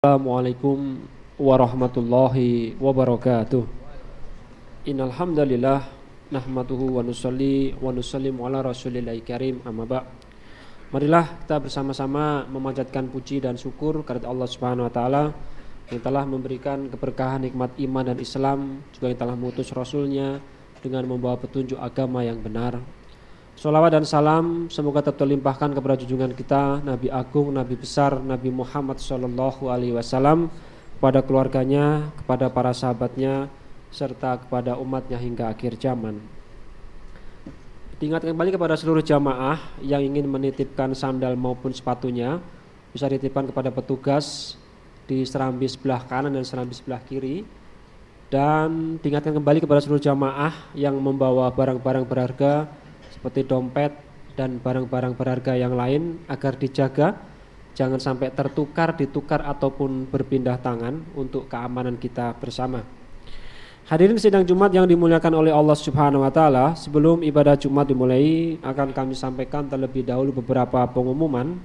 Assalamualaikum warahmatullahi wabarakatuh. Innal hamdalillah nahmaduhu wa nusalli wa nusallimu ala rasulillahil karim, amma ba'. Marilah kita bersama-sama memanjatkan puji dan syukur kepada Allah Subhanahu wa taala yang telah memberikan keberkahan nikmat iman dan Islam, juga yang telah mengutus rasulnya dengan membawa petunjuk agama yang benar. Sholawat dan salam semoga tetap terlimpahkan kepada junjungan kita Nabi Agung, Nabi besar, Nabi Muhammad SAW, kepada keluarganya, kepada para sahabatnya, serta kepada umatnya hingga akhir zaman. Diingatkan kembali kepada seluruh jamaah yang ingin menitipkan sandal maupun sepatunya, bisa dititipkan kepada petugas di serambi sebelah kanan dan serambi sebelah kiri. Dan diingatkan kembali kepada seluruh jamaah yang membawa barang-barang berharga seperti dompet dan barang-barang berharga yang lain agar dijaga, jangan sampai tertukar, ditukar ataupun berpindah tangan untuk keamanan kita bersama. Hadirin sidang Jumat yang dimuliakan oleh Allah Subhanahu wa taala, sebelum ibadah Jumat dimulai akan kami sampaikan terlebih dahulu beberapa pengumuman.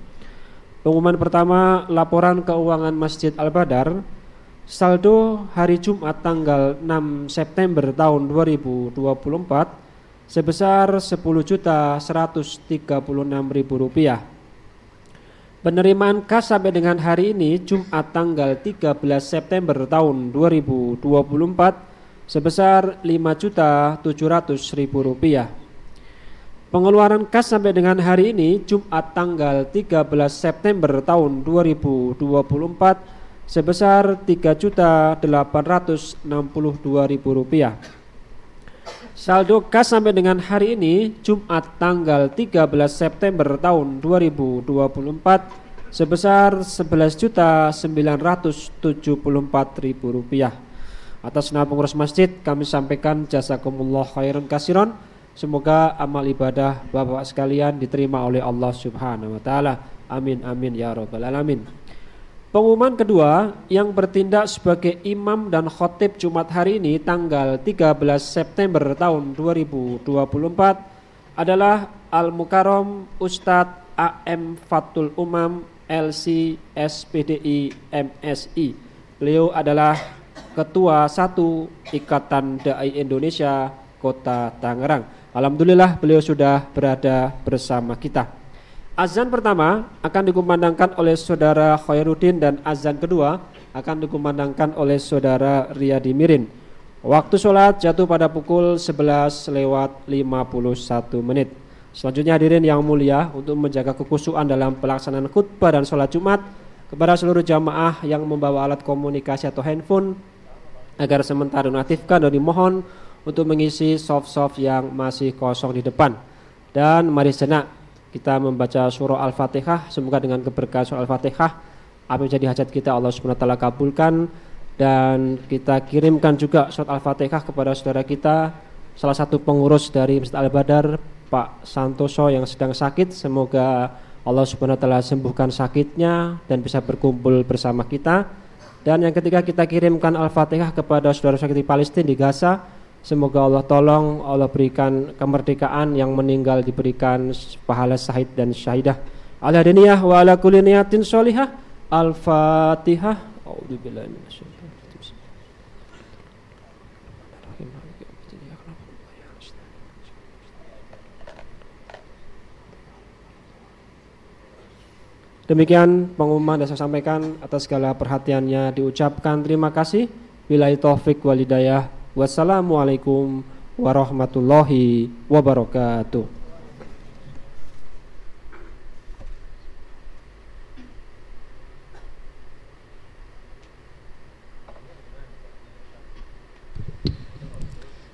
Pengumuman pertama, laporan keuangan Masjid Al-Badar saldo hari Jumat tanggal 6 September tahun 2024 sebesar Rp10.136.000. Penerimaan kas sampai dengan hari ini Jumat tanggal 13 September tahun 2024 sebesar Rp5.700.000. Pengeluaran kas sampai dengan hari ini Jumat tanggal 13 September tahun 2024 sebesar Rp3.862.000. Saldo kas sampai dengan hari ini Jumat tanggal 13 September tahun 2024 sebesar Rp11.974.000. Atas nama pengurus masjid kami sampaikan jazakumullah khairan kasiron. Semoga amal ibadah Bapak sekalian diterima oleh Allah Subhanahu wa taala. Amin amin ya rabbal alamin. Pengumuman kedua, yang bertindak sebagai imam dan khotib Jumat hari ini tanggal 13 September tahun 2024 adalah Al-Mukarram Ustadz A.M. Fathul Umam LC SPDI MSI. Beliau adalah Ketua 1 Ikatan Dai Indonesia Kota Tangerang. Alhamdulillah beliau sudah berada bersama kita. Azan pertama akan dikumandangkan oleh saudara Khairuddin dan azan kedua akan dikumandangkan oleh saudara Riyadi Mirin. Waktu sholat jatuh pada pukul 11:51. Selanjutnya hadirin yang mulia, untuk menjaga kekhusyuan dalam pelaksanaan khutbah dan sholat Jumat, kepada seluruh jamaah yang membawa alat komunikasi atau handphone agar sementara dinonaktifkan dan dimohon untuk mengisi soft yang masih kosong di depan. Dan mari sejenak kita membaca surah Al-Fatihah. Semoga dengan keberkahan surah Al-Fatihah apa yang menjadi hajat kita Allah Subhanahu wa taala kabulkan. Dan kita kirimkan juga surah Al-Fatihah kepada saudara kita, salah satu pengurus dari Masjid Al-Badar, Pak Santoso, yang sedang sakit. Semoga Allah Subhanahu wa taala sembuhkan sakitnya dan bisa berkumpul bersama kita. Dan yang ketiga, kita kirimkan Al-Fatihah kepada saudara-saudara di Palestina, di Gaza. Semoga Allah tolong, Allah berikan kemerdekaan, yang meninggal diberikan pahala syahid dan syahidah. Ala diniyah wa ala kulli niyatin sholihah. Al-Fatihah. A'udzubillahi minasyaitonir rajim. Demikian pengumuman yang saya sampaikan. Atas segala perhatiannya diucapkan terima kasih. Billahi taufik wal hidayah. Wassalamualaikum warahmatullahi wabarakatuh.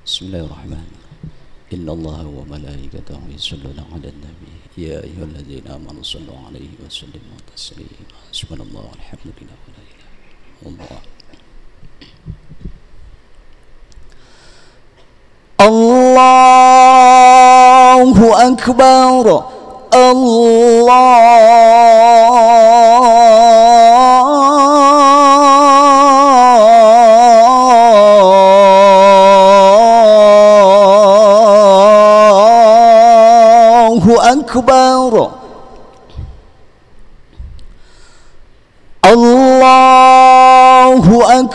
Bismillahirrahmanirrahim. Innallaha wa malaikatahu yusholluna 'alan nabi ya ayyuhalladzina amanu shollu 'alaihi wa sallimu taslima. Subhanallah walhamdulillah wa la ilaha illallah. Allahu Akbar. Allahu Akbar. Allah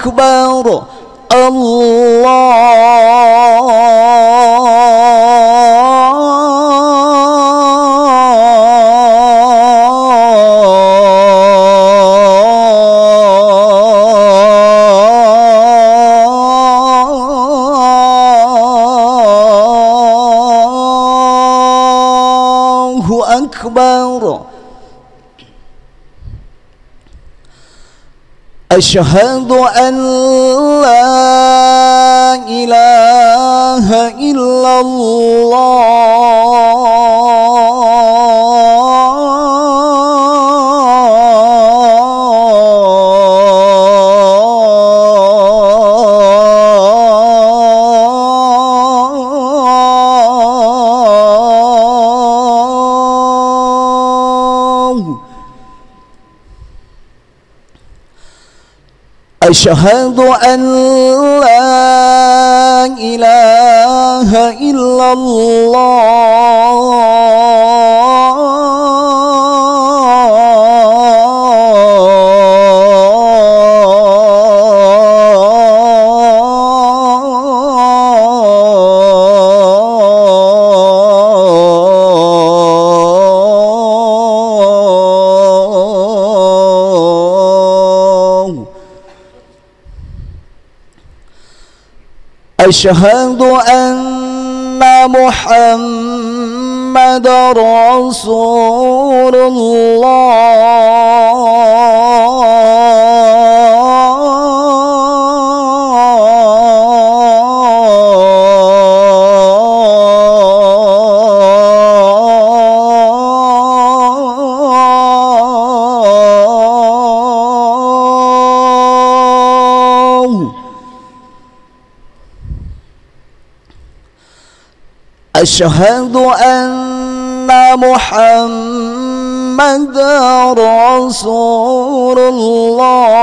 أكبر الله أكبر أشهد أن لا إله إلا الله أشهد أن لا إله إلا الله أشهد أن محمد رسول الله أشهد أن محمد رسول الله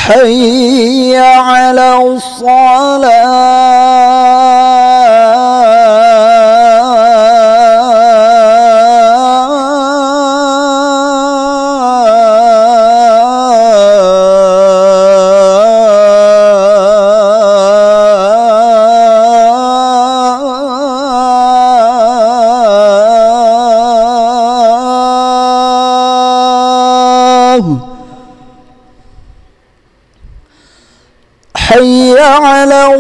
حي على الصلاة حي على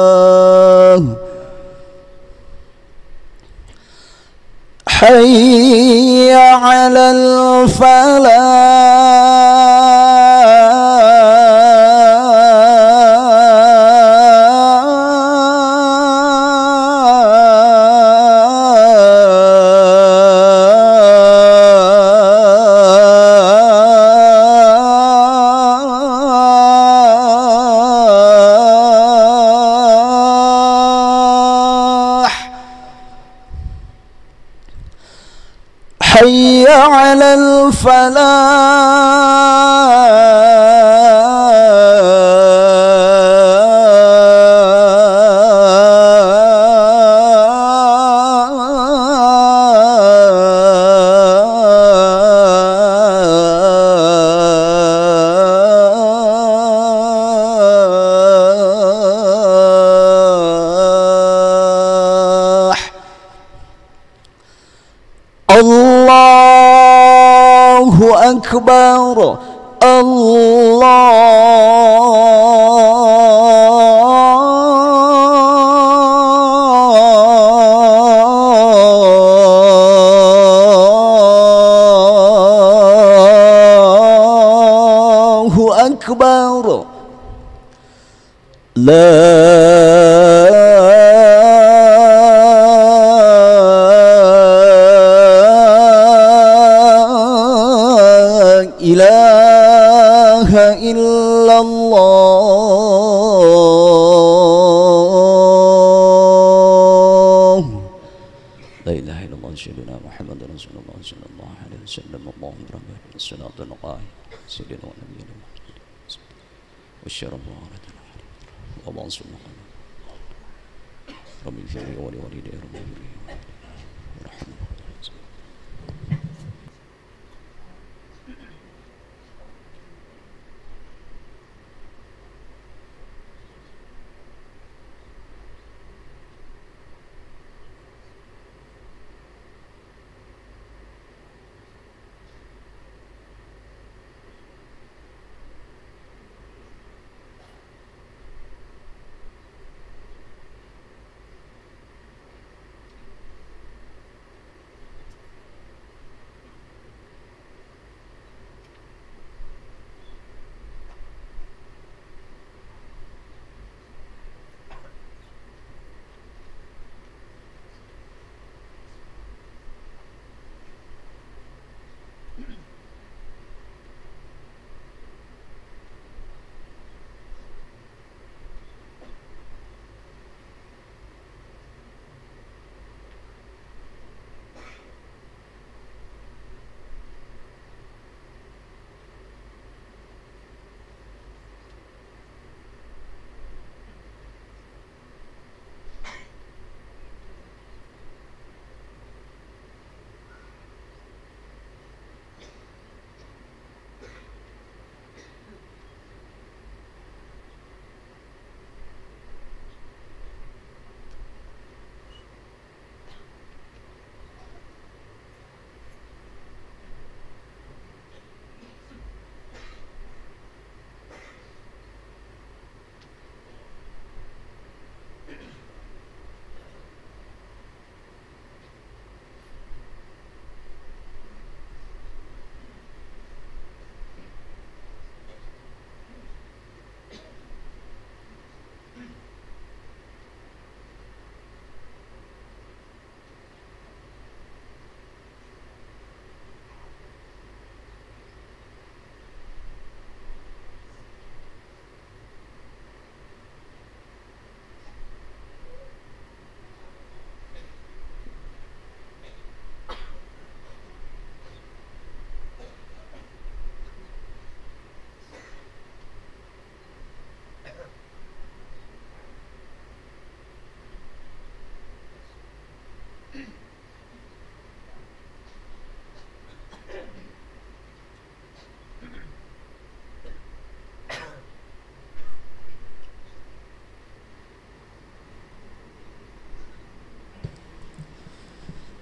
الصلاة حي على الفلاح حي على الفلاح الله أكبر ilaha illallah. La ilaha illallah sayyidina Muhammadur Rasulullah sallallahu alaihi wasallam. Allahumma rabbana wassalatu ala sayyidina wa nabiyyina Muhammad wa syarabana wa ba'suna rabbi firli wa li walidayya rabbi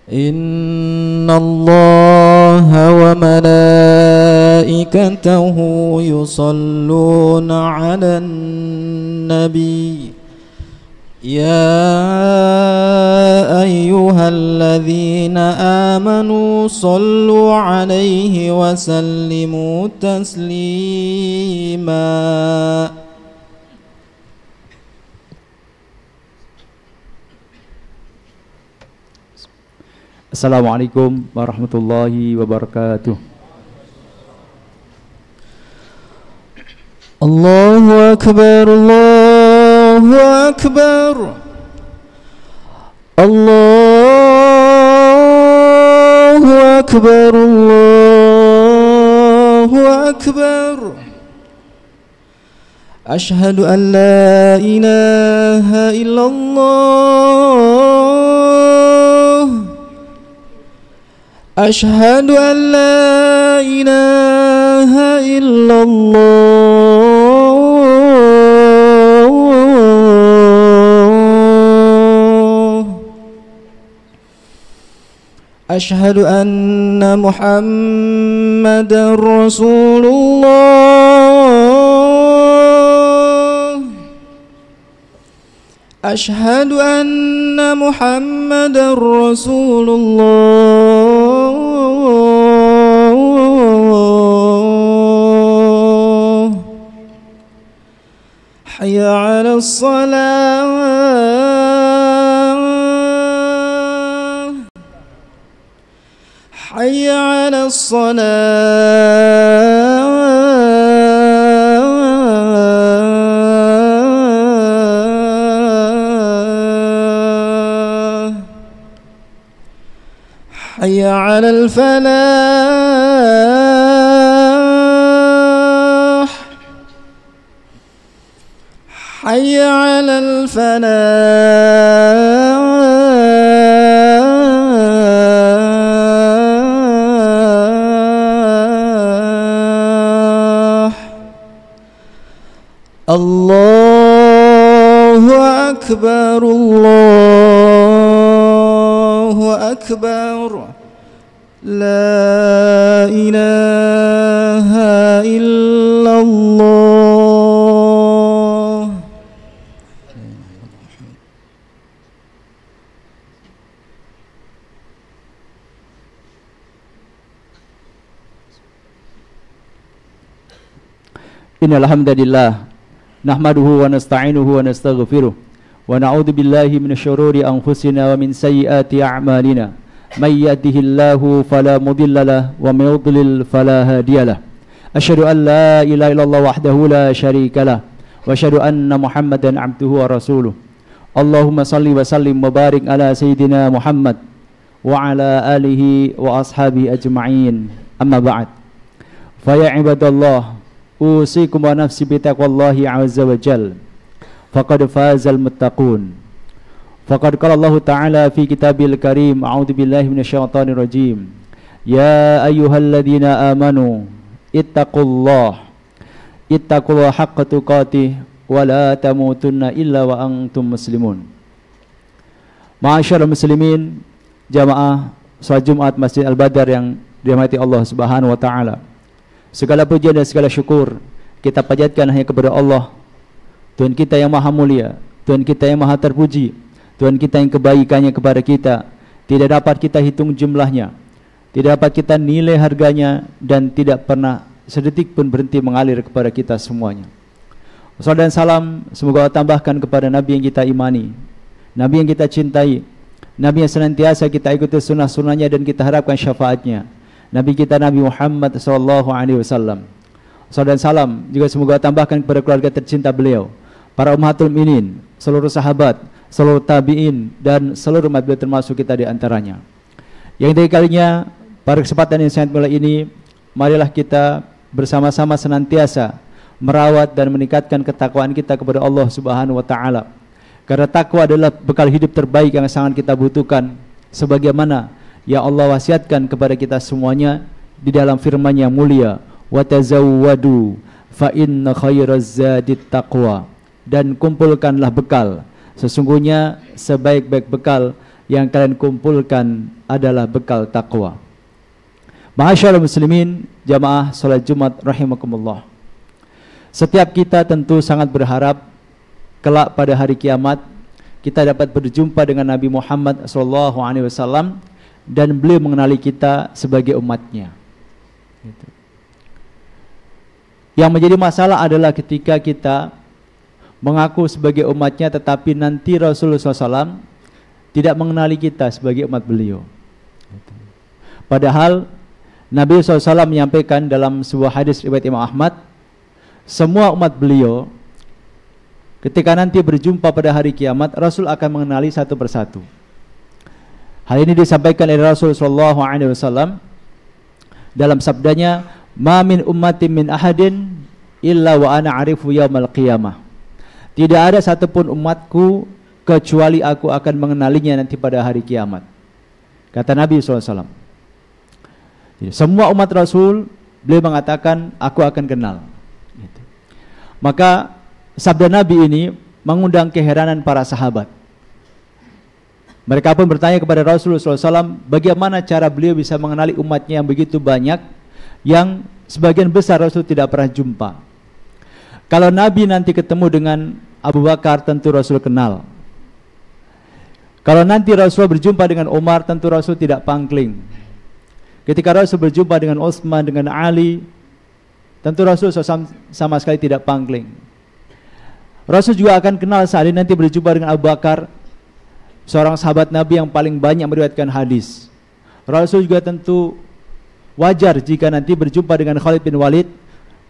إن الله وملائكته يصلون على النبي يا أيها الذين آمنوا صلوا عليه وسلموا تسليما. Assalamualaikum warahmatullahi wabarakatuh. Allahu Akbar, Allahu Akbar, Allahu Akbar, Allahu Akbar. Ashhadu an la ilaha illallah. Ashhadu an la ilaha illallah. Ashhadu anna Muhammadar Rasulullah. Ashhadu anna Muhammadar Rasulullah. حي على الصلاة حي على الصلاة حي على الفلاح حي على الفلاح الله أكبر الله أكبر لا إله إلا الله. Innal hamdalillah nahmaduhu wa nasta'inuhu wa nastaghfiruh wa na'udzu billahi minasyururi anfusina wa min sayyiati a'malina may yahdihillahu fala mudilla lahu wa may yudlil fala hadiyalah. Asyhadu an la ilaha illallah wahdahu la syarika lah wa asyhadu anna Muhammadan 'abduhu wa rasuluh. Allahumma salli wa sallim wa barik ala sayyidina Muhammad wa ala alihi wa ashabihi ajma'in. Amma ba'd. Fa ya ibadallah, usikum wa nafsi bitaqwallahi azza wa jal. Faqad fazal muttaqun. Faqad qala Allah Ta'ala fi kitabil karim, a'udzu billahi minasyaitonir rajim. Ya ayyuhalladzina amanu ittaqullaha haqqa tuqatih wa la tamutunna illa wa antum muslimun. Ma'asyiral muslimin, jamaah salat Jumat Masjid Al-Badar yang dirahmati Allah Subhanahu wa taala. Segala pujian dan segala syukur kita panjatkan hanya kepada Allah, Tuhan kita yang maha mulia, Tuhan kita yang maha terpuji, Tuhan kita yang kebaikannya kepada kita tidak dapat kita hitung jumlahnya, tidak dapat kita nilai harganya, dan tidak pernah sedetik pun berhenti mengalir kepada kita semuanya. Salam dan salam semoga Allah tambahkan kepada Nabi yang kita imani, Nabi yang kita cintai, Nabi yang senantiasa kita ikuti sunnah-sunnahnya dan kita harapkan syafaatnya, Nabi kita Nabi Muhammad SAW. Salam dan salam juga semoga tambahkan kepada keluarga tercinta beliau, para ummatul mukminin, seluruh sahabat, seluruh tabi'in, dan seluruh umat beliau termasuk kita di antaranya. Yang dari kalinya pada kesempatan yang sangat mulia ini, marilah kita bersama-sama senantiasa merawat dan meningkatkan ketakwaan kita kepada Allah Subhanahu wa taala. Karena takwa adalah bekal hidup terbaik yang sangat kita butuhkan, sebagaimana ya Allah wasiatkan kepada kita semuanya di dalam firman yang mulia, wa tazawwadu fa inna khairaz zadit taqwa, dan kumpulkanlah bekal, sesungguhnya sebaik-baik bekal yang kalian kumpulkan adalah bekal takwa. Ma'asyiral muslimin, jamaah salat Jumat rahimakumullah. Setiap kita tentu sangat berharap kelak pada hari kiamat kita dapat berjumpa dengan Nabi Muhammad SAW dan beliau mengenali kita sebagai umatnya. Yang menjadi masalah adalah ketika kita mengaku sebagai umatnya tetapi nanti Rasulullah SAW tidak mengenali kita sebagai umat beliau. Padahal Nabi SAW menyampaikan dalam sebuah hadis riwayat Imam Ahmad, semua umat beliau ketika nanti berjumpa pada hari kiamat, Rasul akan mengenali satu persatu. Hal ini disampaikan oleh Rasulullah SAW dalam sabdanya, "Ma min ummatin min ahadin illa wa ana arifu yaumal qiyamah." Tidak ada satupun umatku kecuali aku akan mengenalinya nanti pada hari kiamat. Kata Nabi SAW. Semua umat Rasul, beliau mengatakan, aku akan kenal. Maka sabda Nabi ini mengundang keheranan para sahabat. Mereka pun bertanya kepada Rasulullah SAW, bagaimana cara beliau bisa mengenali umatnya yang begitu banyak, yang sebagian besar Rasul tidak pernah jumpa. Kalau Nabi nanti ketemu dengan Abu Bakar, tentu Rasul kenal. Kalau nanti Rasul berjumpa dengan Umar, tentu Rasul tidak pangkling. Ketika Rasul berjumpa dengan Utsman, dengan Ali, tentu Rasul sama sekali tidak pangkling. Rasul juga akan kenal saat ini nanti berjumpa dengan Abu Bakar, seorang sahabat Nabi yang paling banyak meriwayatkan hadis. Rasul juga tentu wajar jika nanti berjumpa dengan Khalid bin Walid,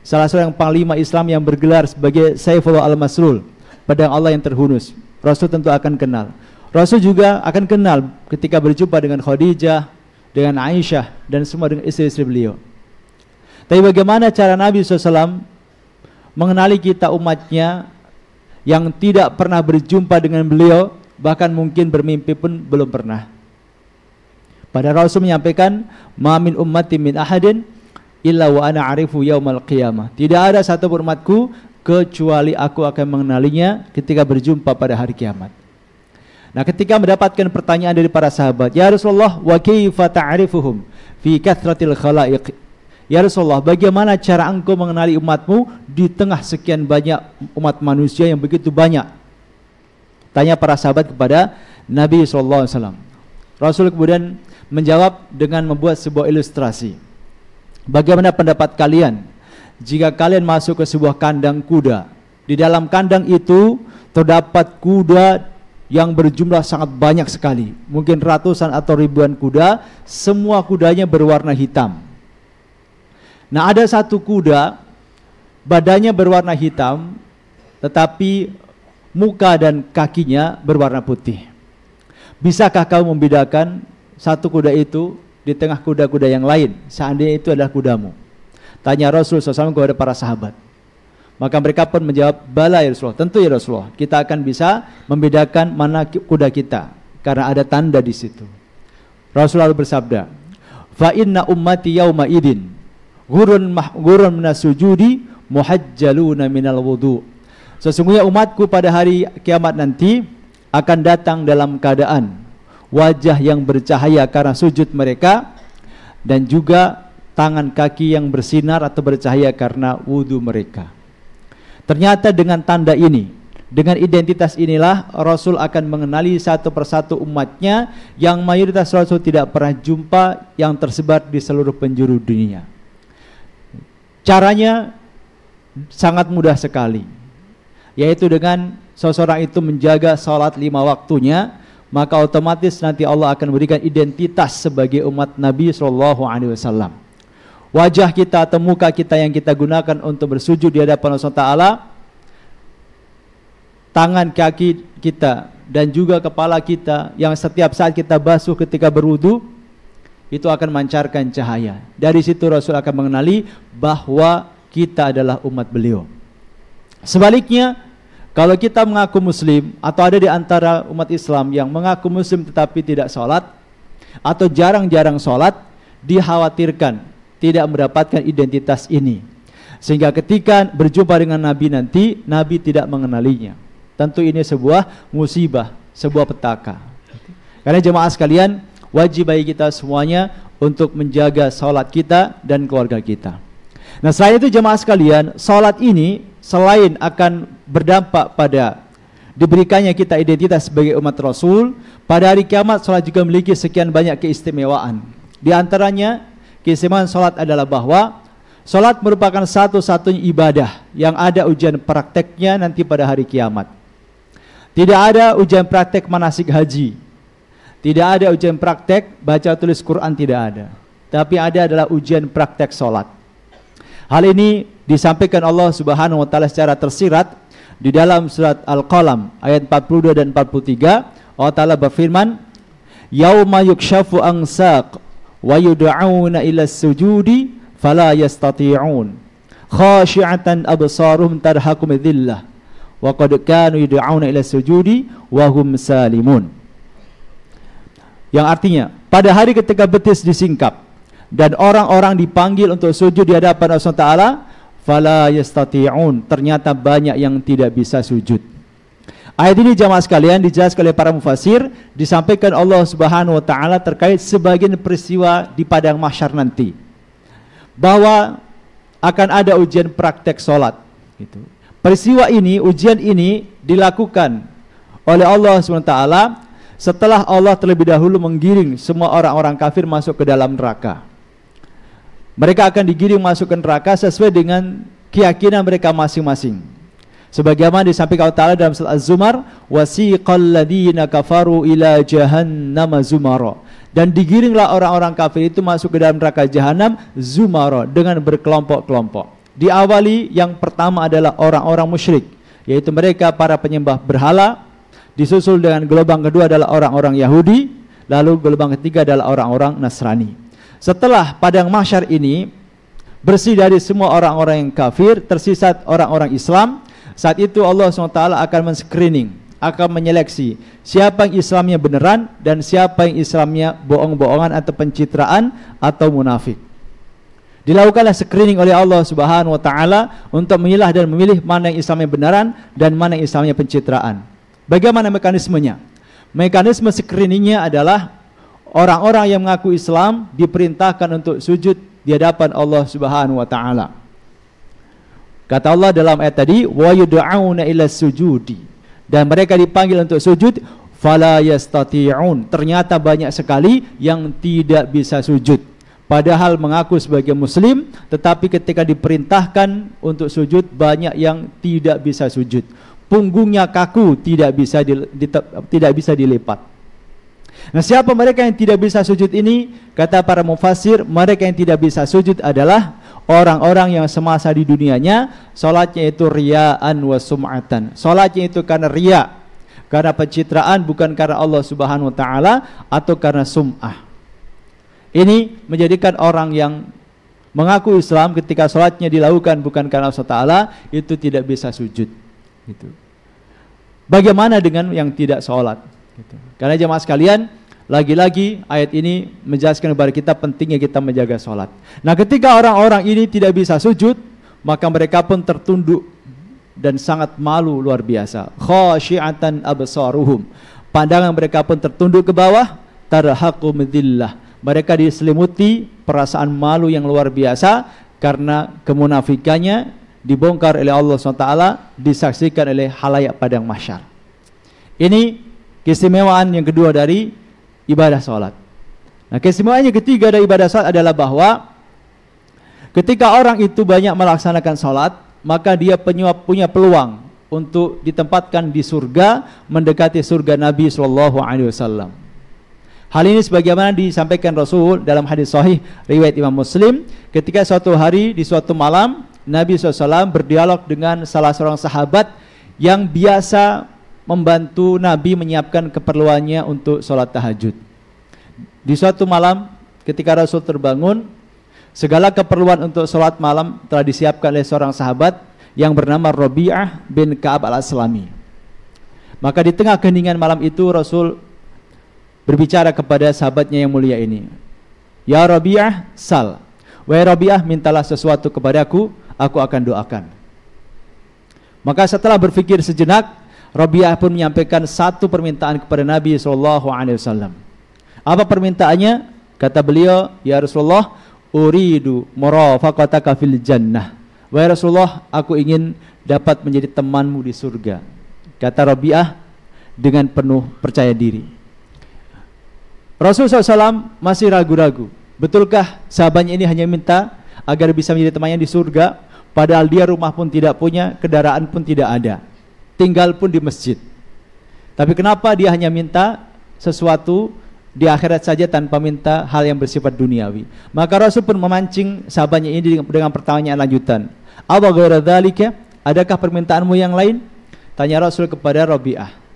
salah seorang panglima Islam yang bergelar sebagai Saifullah al-Maslul, pedang Allah yang terhunus. Rasul tentu akan kenal. Rasul juga akan kenal ketika berjumpa dengan Khadijah, dengan Aisyah, dan semua dengan istri-istri beliau. Tapi bagaimana cara Nabi SAW mengenali kita umatnya yang tidak pernah berjumpa dengan beliau, bahkan mungkin bermimpi pun belum pernah. Pada Rasul menyampaikan, "Ma min ummati min ahadin illa wa ana arifu yaumal qiyamah." Tidak ada satu umatku kecuali aku akan mengenalinya ketika berjumpa pada hari kiamat. Nah, ketika mendapatkan pertanyaan dari para sahabat, "Ya Rasulullah, wa kaifa ta'rifuhum fi kathratil khalaiq?" Ya Rasulullah, bagaimana cara engkau mengenali umatmu di tengah sekian banyak umat manusia yang begitu banyak? Tanya para sahabat kepada Nabi SAW. Rasul kemudian menjawab dengan membuat sebuah ilustrasi. Bagaimana pendapat kalian jika kalian masuk ke sebuah kandang kuda? Di dalam kandang itu terdapat kuda yang berjumlah sangat banyak sekali, mungkin ratusan atau ribuan kuda, semua kudanya berwarna hitam. Nah, ada satu kuda badannya berwarna hitam tetapi muka dan kakinya berwarna putih. Bisakah kau membedakan satu kuda itu di tengah kuda-kuda yang lain seandainya itu adalah kudamu? Tanya Rasulullah SAW kepada para sahabat. Maka mereka pun menjawab, "Bala ya Rasulullah, tentu ya Rasulullah, kita akan bisa membedakan mana kuda kita karena ada tanda di situ." Rasulullah bersabda, "Fa inna ummati yauma idin ghurun minas sujudi muhajjaluna minal wudu." Sesungguhnya umatku pada hari kiamat nanti akan datang dalam keadaan wajah yang bercahaya karena sujud mereka, dan juga tangan kaki yang bersinar atau bercahaya karena wudu mereka. Ternyata dengan tanda ini, dengan identitas inilah Rasul akan mengenali satu persatu umatnya yang mayoritas Rasul tidak pernah jumpa, yang tersebar di seluruh penjuru dunia. Caranya sangat mudah sekali, yaitu dengan seseorang itu menjaga salat 5 waktunya, maka otomatis nanti Allah akan berikan identitas sebagai umat Nabi SAW. Wajah kita atau muka kita yang kita gunakan untuk bersujud di hadapan Allah SWT, tangan kaki kita dan juga kepala kita yang setiap saat kita basuh ketika berwudu, itu akan memancarkan cahaya. Dari situ Rasul akan mengenali bahwa kita adalah umat beliau. Sebaliknya, kalau kita mengaku muslim atau ada di antara umat Islam yang mengaku muslim tetapi tidak sholat atau jarang-jarang sholat, dikhawatirkan tidak mendapatkan identitas ini, sehingga ketika berjumpa dengan Nabi nanti, Nabi tidak mengenalinya. Tentu ini sebuah musibah, sebuah petaka. Karena jemaah sekalian, wajib bagi kita semuanya untuk menjaga sholat kita dan keluarga kita. Nah, selain itu jemaah sekalian, sholat ini selain akan berdampak pada diberikannya kita identitas sebagai umat Rasul, pada hari kiamat sholat juga memiliki sekian banyak keistimewaan. Di antaranya keistimewaan sholat adalah bahwa sholat merupakan satu-satunya ibadah yang ada ujian prakteknya nanti pada hari kiamat. Tidak ada ujian praktek manasik haji, tidak ada ujian praktek baca tulis Quran, tidak ada. Tapi ada adalah ujian praktek sholat. Hal ini disampaikan Allah Subhanahu wa taala secara tersirat di dalam surat Al-Qalam ayat 42 dan 43. Allah taala berfirman, "Yauma yukshafu ansaq wa yud'auna ila sujudi fala yastati'un khashi'atan absaruhum tarhaqum dhillah wa qad kanu yud'auna ila sujudi wa hum salimun." Yang artinya, pada hari ketika betis disingkap dan orang-orang dipanggil untuk sujud di hadapan Allah SWT, fala yastati'un, ternyata banyak yang tidak bisa sujud. Ayat ini jamaah sekalian dijelaskan oleh para mufasir, disampaikan Allah Subhanahu wa taala terkait sebagian peristiwa di padang mahsyar nanti, bahwa akan ada ujian praktek salat gitu. Peristiwa ini, ujian ini dilakukan oleh Allah Subhanahu wa taala setelah Allah terlebih dahulu menggiring semua orang-orang kafir masuk ke dalam neraka. Mereka akan digiring masuk ke neraka sesuai dengan keyakinan mereka masing-masing. Sebagaimana disampaikan Allah Ta'ala dalam surat Az-Zumar, wasiqal ladzina kafaru ila jahannam zumara. Dan digiringlah orang-orang kafir itu masuk ke dalam neraka jahanam zumara, dengan berkelompok-kelompok. Diawali yang pertama adalah orang-orang musyrik, yaitu mereka para penyembah berhala. Disusul dengan gelombang kedua adalah orang-orang Yahudi, lalu gelombang ketiga adalah orang-orang Nasrani. Setelah padang mahsyar ini bersih dari semua orang-orang yang kafir, tersisa orang-orang Islam. Saat itu Allah SWT akan men-screening, akan menyeleksi siapa yang Islamnya beneran dan siapa yang Islamnya bohong-bohongan atau pencitraan atau munafik. Dilakukanlah screening oleh Allah Subhanahu wa taala untuk memilah dan memilih mana yang Islamnya benaran dan mana yang Islamnya pencitraan. Bagaimana mekanismenya? Mekanisme screeningnya adalah orang-orang yang mengaku Islam diperintahkan untuk sujud di hadapan Allah Subhanahu wa taala. Kata Allah dalam ayat tadi, wa yud'auna ila sujudi, dan mereka dipanggil untuk sujud, fala yastati'un. Ternyata banyak sekali yang tidak bisa sujud, padahal mengaku sebagai muslim, tetapi ketika diperintahkan untuk sujud banyak yang tidak bisa sujud. Punggungnya kaku, tidak bisa dilipat. Nah, siapa mereka yang tidak bisa sujud ini? Kata para mufassir, mereka yang tidak bisa sujud adalah orang-orang yang semasa di dunianya salatnya itu riyaan wa sum'atan. Salatnya itu karena riya, karena pencitraan, bukan karena Allah Subhanahu wa taala atau karena sum'ah. Ini menjadikan orang yang mengaku Islam ketika salatnya dilakukan bukan karena Allah taala itu tidak bisa sujud. Gitu. Bagaimana dengan yang tidak salat? Gitu. Karena jemaah sekalian, lagi-lagi ayat ini menjelaskan kepada kita pentingnya kita menjaga sholat. Nah, ketika orang-orang ini tidak bisa sujud, maka mereka pun tertunduk dan sangat malu luar biasa. Khasyi'atan absaruhum. Pandangan mereka pun tertunduk ke bawah, tarhaqu midillah. Mereka diselimuti perasaan malu yang luar biasa karena kemunafikannya dibongkar oleh Allah SWT, disaksikan oleh halayak padang mahsyar. Ini keistimewaan yang kedua dari ibadah sholat. Nah, keistimewaan yang ketiga dari ibadah sholat adalah bahwa ketika orang itu banyak melaksanakan sholat, maka dia punya peluang untuk ditempatkan di surga, mendekati surga Nabi SAW. Hal ini sebagaimana disampaikan Rasul dalam hadis sahih riwayat Imam Muslim, ketika suatu hari di suatu malam Nabi SAW berdialog dengan salah seorang sahabat yang biasa membantu Nabi menyiapkan keperluannya untuk sholat tahajud. Di suatu malam ketika Rasul terbangun, segala keperluan untuk sholat malam telah disiapkan oleh seorang sahabat yang bernama Rabi'ah bin Ka'ab al-Aslami. Maka di tengah keheningan malam itu Rasul berbicara kepada sahabatnya yang mulia ini, ya Rabi'ah, sal. Wahai Rabi'ah, mintalah sesuatu kepadaku, aku akan doakan. Maka setelah berpikir sejenak, Rabi'ah pun menyampaikan satu permintaan kepada Nabi SAW. Apa permintaannya? Kata beliau, ya Rasulullah, uridu murafaqataka fil jannah. Wahai Rasulullah, aku ingin dapat menjadi temanmu di surga. Kata Rabi'ah dengan penuh percaya diri. Rasulullah SAW masih ragu-ragu. Betulkah sahabatnya ini hanya minta agar bisa menjadi temannya di surga, padahal dia rumah pun tidak punya, kendaraan pun tidak ada, tinggal pun di masjid. Tapi kenapa dia hanya minta sesuatu di akhirat saja tanpa minta hal yang bersifat duniawi? Maka Rasul pun memancing sahabatnya ini dengan pertanyaan lanjutan. Awa ghaira dzalika, adakah permintaanmu yang lain? Tanya Rasul kepada Rabi'ah.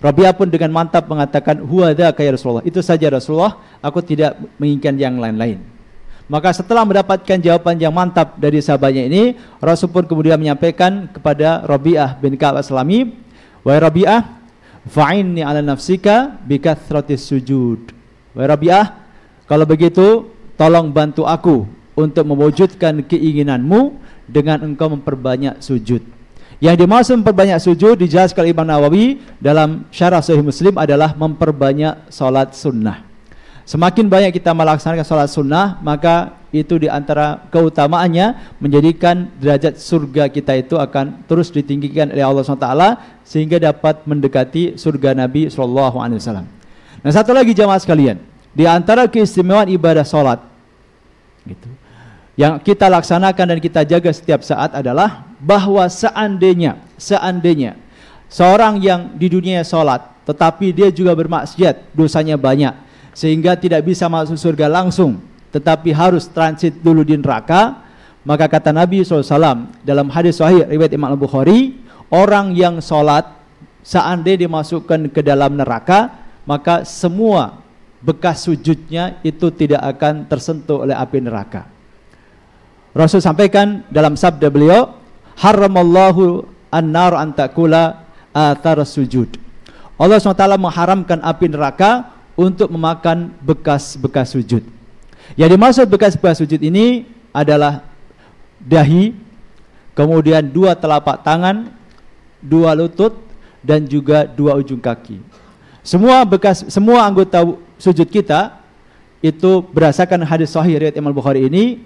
Rabi'ah pun dengan mantap mengatakan, huwa dzaka ya Rasulullah. Itu saja Rasulullah, aku tidak menginginkan yang lain-lain. Maka setelah mendapatkan jawaban yang mantap dari sahabatnya ini, Rasul pun kemudian menyampaikan kepada Rabi'ah bin Ka'ab al-Aslami, wahai Rabi'ah, fa'inni ala nafsika bikathratis sujud. Wahai Rabi'ah, kalau begitu tolong bantu aku untuk mewujudkan keinginanmu dengan engkau memperbanyak sujud. Yang dimaksud memperbanyak sujud dijelaskan Imam Nawawi dalam Syarah Sahih Muslim adalah memperbanyak salat sunnah. Semakin banyak kita melaksanakan salat sunnah, maka itu diantara keutamaannya menjadikan derajat surga kita itu akan terus ditinggikan oleh Allah SWT, sehingga dapat mendekati surga Nabi SAW. Nah, satu lagi jamaah sekalian, di antara keistimewaan ibadah salat gitu, yang kita laksanakan dan kita jaga setiap saat adalah bahwa seandainya seorang yang di dunia sholat tetapi dia juga bermaksiat, dosanya banyak, sehingga tidak bisa masuk surga langsung, tetapi harus transit dulu di neraka, maka kata Nabi SAW dalam hadis sahih riwayat Imam Al-Bukhari, orang yang sholat seandainya dimasukkan ke dalam neraka, maka semua bekas sujudnya itu tidak akan tersentuh oleh api neraka. Rasul sampaikan dalam sabda beliau, haramallahu an-nar an ta'kula athar sujud. Allah SWT mengharamkan api neraka untuk memakan bekas-bekas sujud. Yang dimaksud bekas-bekas sujud ini adalah dahi, kemudian 2 telapak tangan, 2 lutut, dan juga 2 ujung kaki. Semua anggota sujud kita itu berdasarkan hadis sahih riwayat Imam Bukhari ini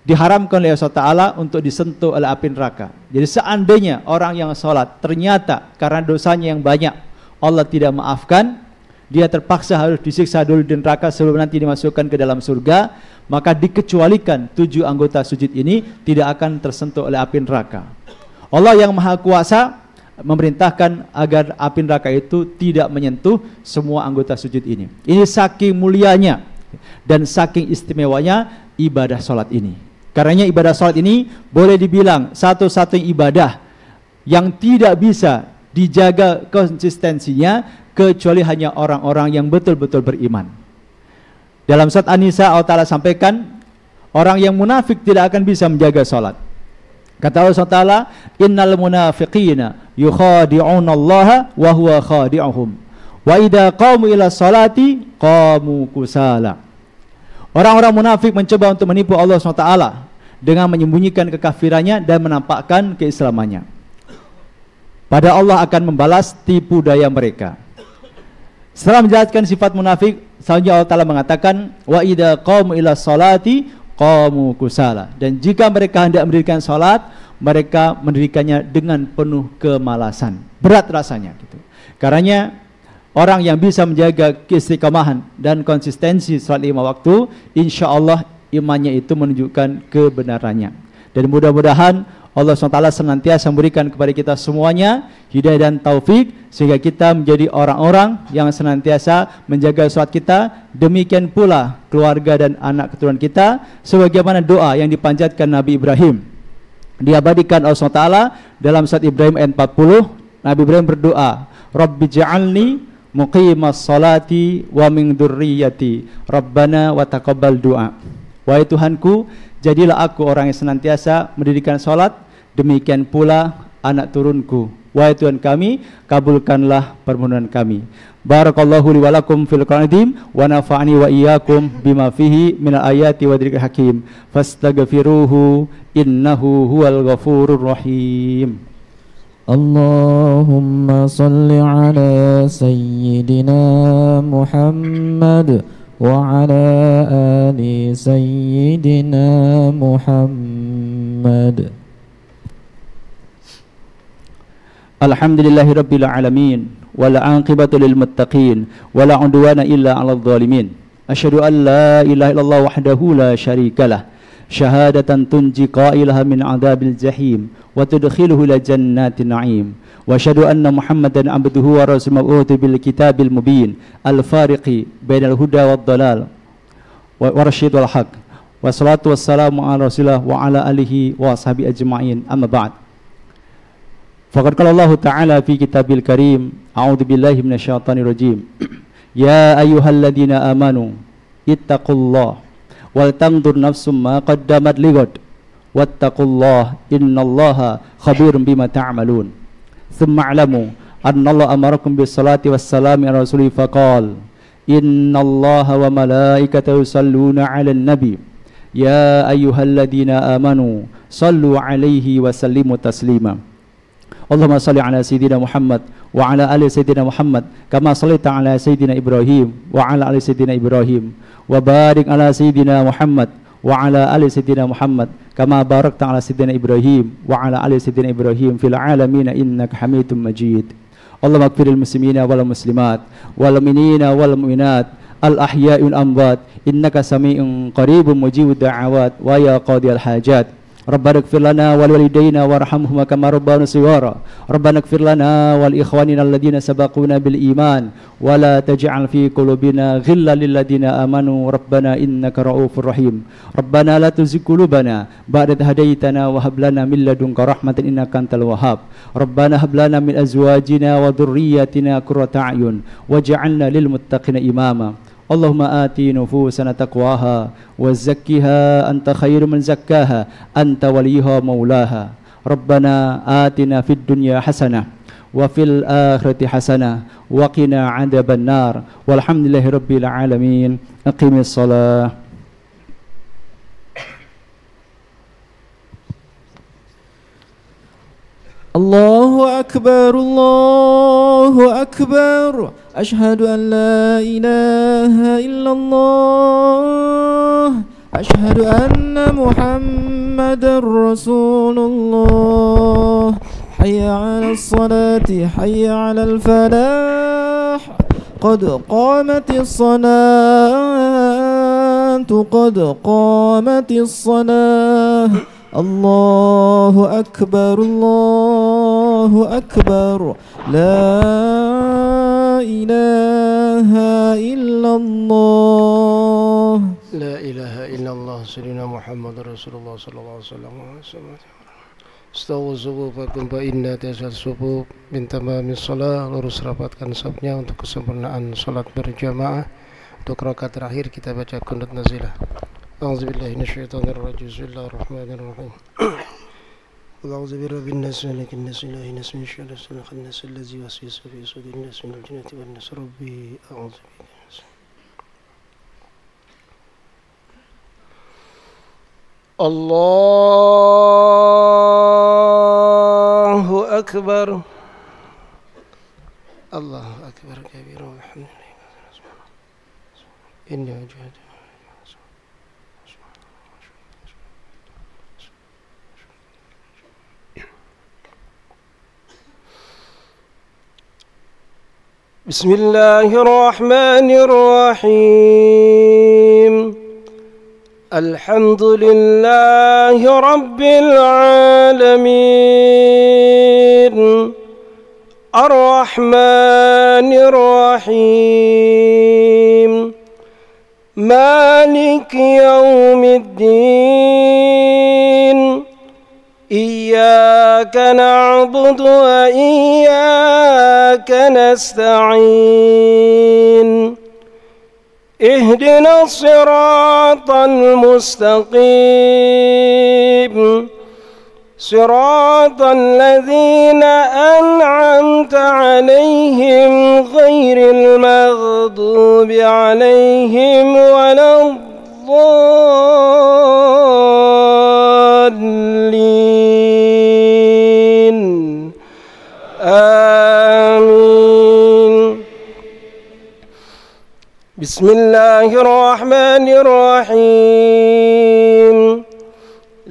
diharamkan oleh Allah Ta'ala untuk disentuh oleh api neraka. Jadi seandainya orang yang sholat ternyata karena dosanya yang banyak Allah tidak maafkan, dia terpaksa harus disiksa dulu di neraka sebelum nanti dimasukkan ke dalam surga, maka dikecualikan 7 anggota sujud ini tidak akan tersentuh oleh api neraka. Allah yang Maha Kuasa memerintahkan agar api neraka itu tidak menyentuh semua anggota sujud ini. Ini saking mulianya dan saking istimewanya ibadah sholat ini. Karenanya ibadah sholat ini boleh dibilang satu-satunya ibadah yang tidak bisa dijaga konsistensinya kecuali hanya orang-orang yang betul-betul beriman. Dalam surat An-Nisa Allah Ta'ala sampaikan, orang yang munafik tidak akan bisa menjaga sholat. Kata Allah Ta'ala, innal munafiqina yukhadi'una Allah wa huwa khadi'uhum wa idha qamu ila sholati qamu kusala. Orang-orang munafik mencoba untuk menipu Allah SWT dengan menyembunyikan kekafirannya dan menampakkan keislamannya. Pada Allah akan membalas tipu daya mereka. Setelah menjelaskan sifat munafik, selanjutnya Allah Ta'ala mengatakan, wa idza qamu ila sholati qamu kusala. Dan jika mereka hendak mendirikan salat, mereka mendirikannya dengan penuh kemalasan. Berat rasanya gitu. Karenanya orang yang bisa menjaga keistiqomahan dan konsistensi salat 5 waktu, insya Allah imannya itu menunjukkan kebenarannya. Dan mudah-mudahan Allah SWT senantiasa memberikan kepada kita semuanya hidayah dan taufik, sehingga kita menjadi orang-orang yang senantiasa menjaga salat kita. Demikian pula keluarga dan anak keturunan kita, sebagaimana doa yang dipanjatkan Nabi Ibrahim. Diabadikan Allah SWT dalam surat Ibrahim ayat 40. Nabi Ibrahim berdoa, Rabbi ja'alni muqimas salati wa min dzurriyyati Rabbana wa taqabbal du'a. Wahai Tuhanku, jadilah aku orang yang senantiasa mendirikan salat, demikian pula anak turunku. Wahai Tuhan kami, kabulkanlah permohonan kami. Barakallahu li wa lakum fil Qur'anil wa nafa'ani wa iyyakum bima fihi minal ayati wa dzikril hakim. Fastaghfiruhu innahu huwal ghafurur rahim. Allahumma salli ala sayyidina Muhammad wa ala ali sayyidina Muhammad. Alhamdulillahi rabbil alamin wal aqibatu lil muttaqin wala udwana illa 'alal zalimin. Asyhadu an la ilaha illallah wahdahu la syarikalah, syahadatan tunji qailaha min 'adzabil jahim wa tudkhiluhu ila jannatin na'im. Wa asyhadu anna Muhammadan 'abduhu wa rasuluhu bil kitabil mubin al-fariqi bainal huda wad dalal wa rasyidul haq. Wassalatu wassalamu ala Rasulillah wa ala alihi wa ashabi ajma'in. Amma ba'd. Faqad qala Allah Ta'ala fi kitabil karim, a'udzu billahi minasyaitonir rajim. Ya ayyuhalladzina amanu ittaqullaha wal tanzur nafsum ma qaddamat lighad wattaqullaha innallaha khabirum bima ta'malun. Thumma a'lamu annallaha amarakum bis salati was salami ala rasulihi faqala innallaha wa malaikatahu yusalluna 'alan nabi ya ayyuhalladzina amanu sallu 'alaihi wa sallimu taslima. Allahumma salli ala sayyidina Muhammad wa ala ali sayyidina Muhammad kama sallaita ala sayyidina Ibrahim wa ala ali sayyidina Ibrahim wa barik ala sayyidina Muhammad wa ala ali sayyidina Muhammad kama barakta ala sayyidina Ibrahim wa ala ali sayyidina Ibrahim fil alamin innaka Hamidum Majid. Allahumma ighfiril muslimina wal muslimat wal mu'minina wal mu'minat al ahya'i wal amwat innaka sami'un qaribun mujibud da'awat wa ya qadiyal hajat. Rabbana ighfir lana wal walidayna warhamhuma kama rabbana shighara. Rabbana ighfir lana wal ikhwanina alladhina sabaquna bil iman wa la taj'al fi qulubina ghillan lil ladzina amanu rabbana innaka ra'ufur rahim. Rabbana la tuzigh qulubana ba'da idh hadaytana wa hab lana min ladunka rahmatan innaka antal wahhab. Rabbana hab lana min azwajina wa dhurriyyatina qurrata a'yun waj'alna lil muttaqina imama. Allahumma ati nufusana taqwaha wa zakkiha anta khairu man zakkaha anta waliyuha maulaha. Rabbana atina fid dunya hasanah wa fil akhirati hasanah wa qina adzaban nar. Walhamdulillahi rabbil alamin. Aqimis shalah. Allahu akbar, Allahu akbar. Ashhadu an la ilaha illallah. Ashhadu anna Muhammadar Rasulullah. Hayya 'alas salati, hayya 'alal falah. Qad qamatis salatu, qad qamatis salah. Allahu akbar, Allahu akbar. La ilaha illallah. La ilaha illallah. Sayyidina Muhammad Rasulullah sallallahu alaihi wasallam. Istawu subufakum fa inna tasal subub min tamamis shalah. Lurus rapatkan safnya untuk kesempurnaan salat berjamaah. Untuk rakaat terakhir kita baca qunut nazilah. A'udzubillahi minasyaitonir rajim. Bismillahirrahmanirrahim. Qul a'udzu birabbin nas, malikin nas, ilahin nas, min syarri khalqin nas, allazi yuwaswisu fi sudurin nas, minal jinnati wan nas. Rabbi a'udzu bika min nas. Allahu akbar. Allahu akbar kabira walhamdulillah. Inni wajhatu Bismillahirrahmanirrahim. Alhamdulillahi rabbil alamin. Ar-Rahmanir Rahim. Maliki yaumiddin. Iyyaka na'budu wa iyyaka nasta'in. Ihdinas siratal mustaqim. Siratal ladzina an'amta 'alaihim ghairil maghdubi 'alaihim waladdallin. Amin. Bismillahirrahmanirrahim.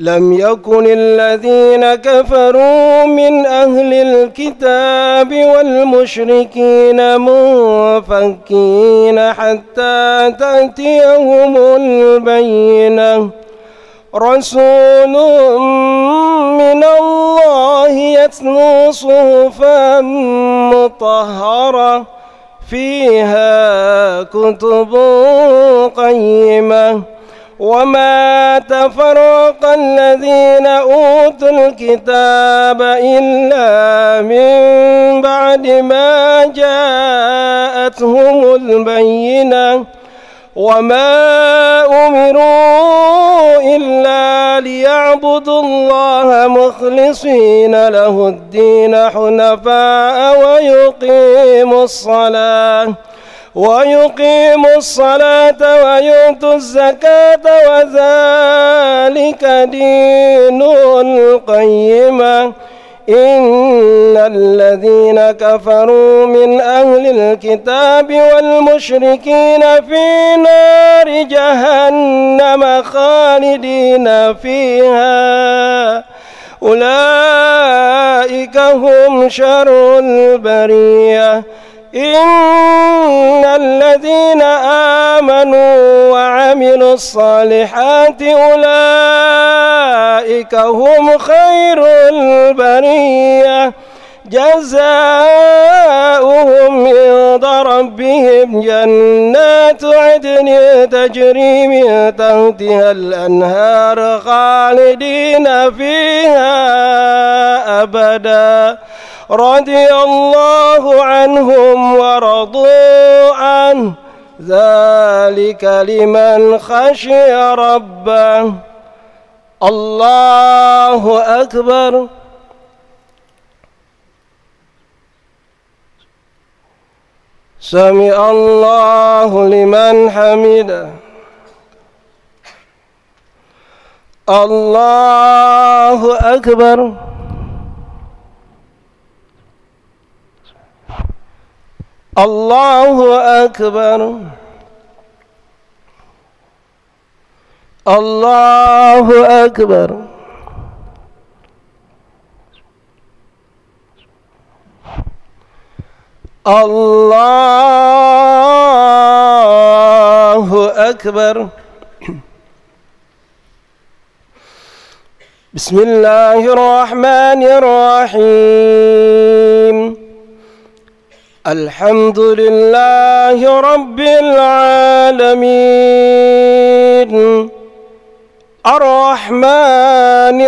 لم يكن الذين كفروا من أهل الكتاب والمشركين منفكين حتى تأتيهم البينة. رسول من الله يتلو صحفا مطهرة فيها كتب قيمة. وما تفرق الذين أوتوا الكتاب إلا من بعد ما جاءتهم البينة. وما أمروا إلا ليعبدوا الله مخلصين له الدين حنفاء ويقيموا الصلاة ويؤتوا الزكاة وذلك دين القيمة. إن الذين كفروا من أهل الكتاب والمشركين في نار جهنم خالدين فيها. أولئك هم شر البرية. إن الذين آمنوا وعملوا الصالحات أولئك هم خير البرية جزاؤهم عند ربهم جنات عدن تجري من تحتها الأنهار خالدين فيها أبدا رضي الله عنهم ورضوا عنه ذلك لمن خشي ربه. الله أكبر. سمع الله لمن حمده. الله أكبر. الله أكبر. الله أكبر. الله أكبر. بسم الله الرحمن الرحيم. الحمد لله رب العالمين الرحمن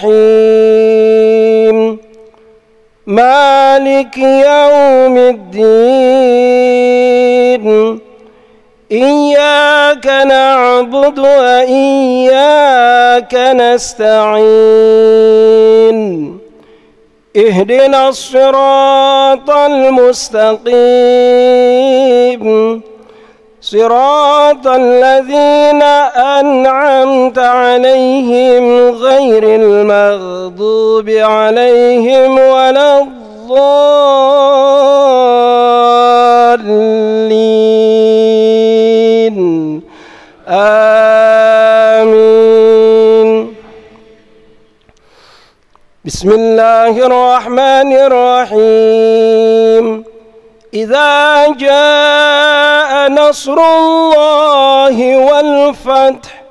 الرحيم مالك يوم الدين إياك نعبد وإياك نستعين اهدنا الصراط المستقيم صراط الذين أنعمت عليهم غير المغضوب عليهم ولا الضالين آمين. بسم الله الرحمن الرحيم. إذا جاء نصر الله والفتح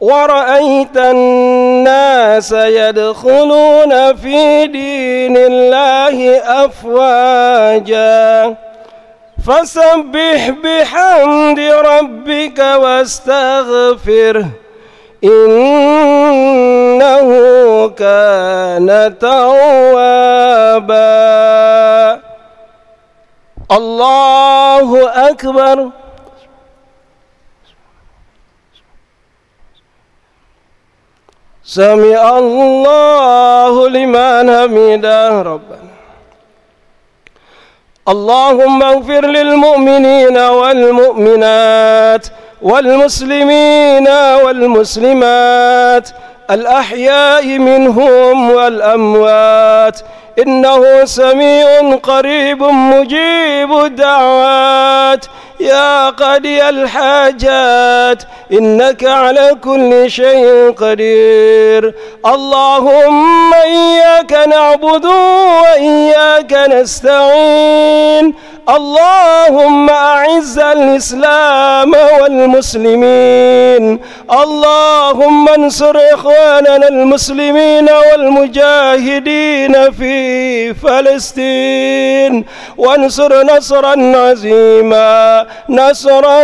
ورأيت الناس يدخلون في دين الله أفواجا فسبح بحمد ربك واستغفره إنه كان توابا. الله أكبر. سمع الله لمن حمده ربنا. اللهم اغفر للمؤمنين والمؤمنات والمسلمين والمسلمات الأحياء منهم والأموات إنه سميع قريب مجيب الدعوات. يا قاضي الحاجات إنك على كل شيء قدير. اللهم إياك نعبد وإياك نستعين. اللهم أعز الإسلام والمسلمين. اللهم انصر إخواننا المسلمين والمجاهدين في فلسطين وانصر نصرا عظيما نصرا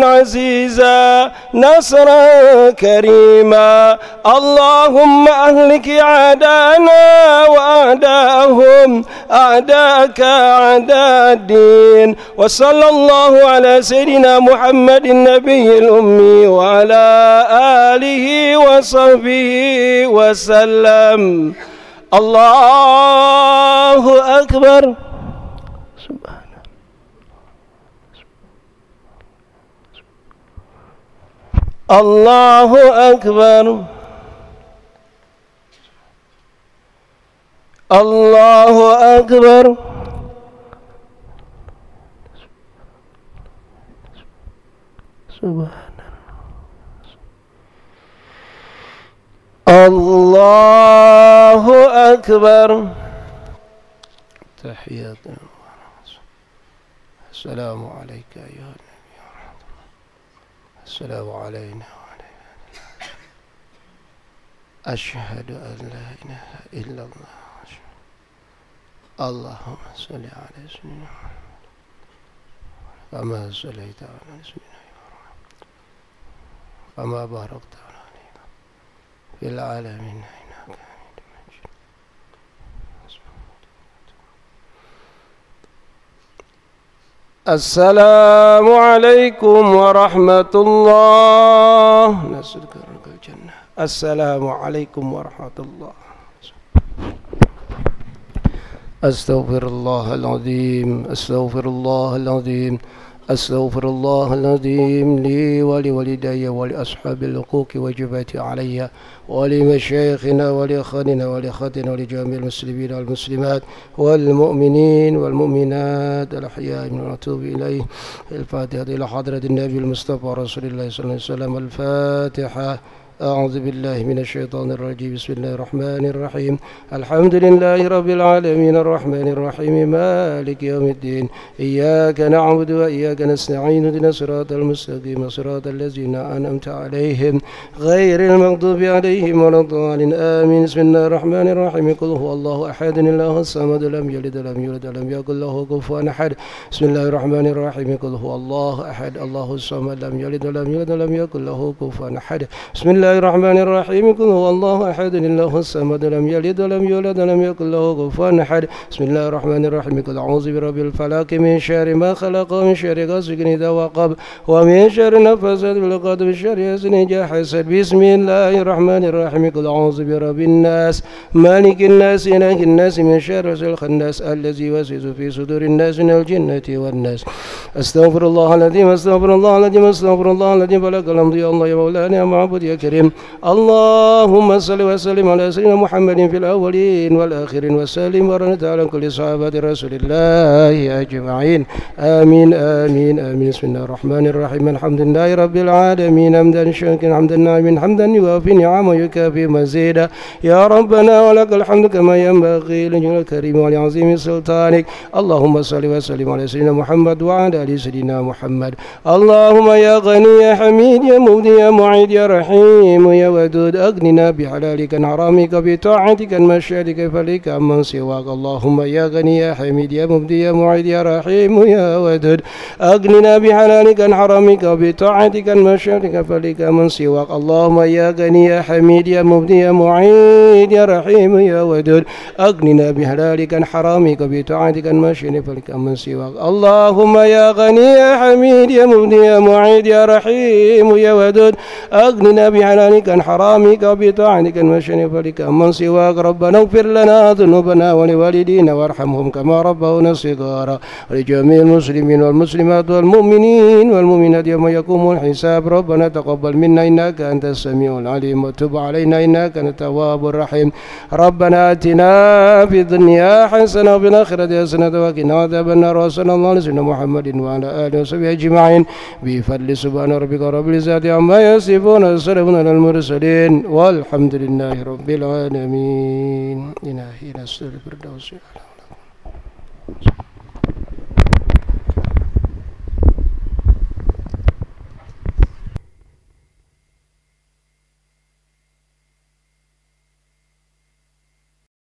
عزيزا نصرا كريما. اللهم أهلك أعداءنا وأعداءهم أعداءك أعداء الدين. وصلى الله على سيدنا محمد النبي الأمي وعلى آله وصحبه وسلم. الله أكبر. الله أكبر. الله أكبر. سبحان الله أكبر. تحياتنا السلام عليك أيها النبي ورحمة الله. السلام علينا وعلى أشهد أن لا إله إلا الله. اللهم صل على سيدنا محمد كما صليت على سيدنا إبراهيم كما باركت على إبراهيم في العالمين إنك حميد مجيد. السلام عليكم ورحمة الله. نسألك الجنة. السلام عليكم ورحمة الله. أستغفر الله العظيم. أستغفر الله العظيم. أستغفر الله العظيم لي ولوالدي ولأصحاب الحقوق وجبت علي ولمشايخنا ولأخواننا ولأخواتنا ولجميع المسلمين والمسلمات والمؤمنين والمؤمنات الأحياء من المتوب إليه. الفاتحة إلى حضرة النبي المصطفى رسول الله صلى الله عليه وسلم. الفاتحة. أعوذ بالله من الشيطان الرجيم. بسم الله الرحمن الرحيم. الحمد لله رب العالمين الرحمن الرحيم مالك يوم الدين. إياك نعبد وإياك نستعين اهدنا الصراط المستقيم صراط الذين أنعمت عليهم غير المغضوب عليهم ولا الضالين آمين. بسم الله الرحمن الرحيم. قل هو الله أحد الله الصمد لم يلد ولم يولد ولم يكن له كفوا أحد. بسم الله الرحمن الرحيم. قل هو الله أحد الله الصمد لم يلد ولم يولد ولم يكن له كفوا أحد. بسم الله الرحمن الرحيم. قل هو الله أحد الله الصمد لم يلد ولم يولد ولم يكن له كفوا أحد. بسم الله الرحمن الرحيم. قل أعوذ برب الفلق من شر ما خلق ومن شر غاسق إذا وقب ومن شر النفاثات في العقد ومن شر حاسد إذا حسد. بسم الله الرحمن الرحيم. قل أعوذ برب الناس مالك الناس إله الناس من شر الخناس الذي يوسوس في صدور الناس من الجنة والناس. أستغفر الله العظيم. أستغفر الله العظيم. أستغفر الله العظيم. بلغ الحمد يا الله يا مولانا يا معبود يا كريم. اللهم صل وسلم على سيدنا محمد في الأولين والآخرين وسلم ورد على كل صحابة رسول الله أجمعين. آمين آمين آمين. بسم الله الرحمن الرحيم. الحمد لله رب العالمين حمدا شاكرا حمدا ناعما حمدا يوافي نعمه ويكافي مزيدا. يا ربنا ولك الحمد كما ينبغي لجلال الكريم ولعظيم سلطانك. اللهم صل وسلم على سيدنا محمد وعلى آل سيدنا محمد. اللهم يا غني يا حميد يا مبدي يا معيد يا رحيم يا ودود أغننا بحلالك عن حرامك بطاعتك عن مشيئتك فلك من سواك. اللهم يا غني يا حميد يا مبدي يا معيد يا رحيم يا ودود أغننا بحلالك عن حرامك بطاعتك عن مشيئتك فلك من سواك. اللهم يا غني يا حميد يا مبدي يا معيد يا رحيم يا ودود أغننا بحلالك عن حرامك بطاعتك عن مشيئتك فلك من سواك. اللهم يا غني يا حميد يا مبدي يا معيد يا رحيم يا ودود أغننا بحلالك عن حرامك وبطاعتك المشين فلك من سواك. ربنا اغفر لنا ذنوبنا ولوالدينا وارحمهم كما ربونا صغارا ولجميع المسلمين والمسلمات والمؤمنين والمؤمنات يوم يقوم الحساب. ربنا تقبل منا إنك أنت السميع العليم وتب علينا إنك أنت التواب الرحيم. ربنا آتنا في الدنيا حسنة وفي الآخرة حسنة وقنا عذاب النار. وصلى الله على سيدنا محمد وعلى آله وصحبه أجمعين بفضل سبحان ربك رب العزة عما يصفون وسلام على المرسلين والحمد لله رب العالمين. إلهي نسأل الفردوس.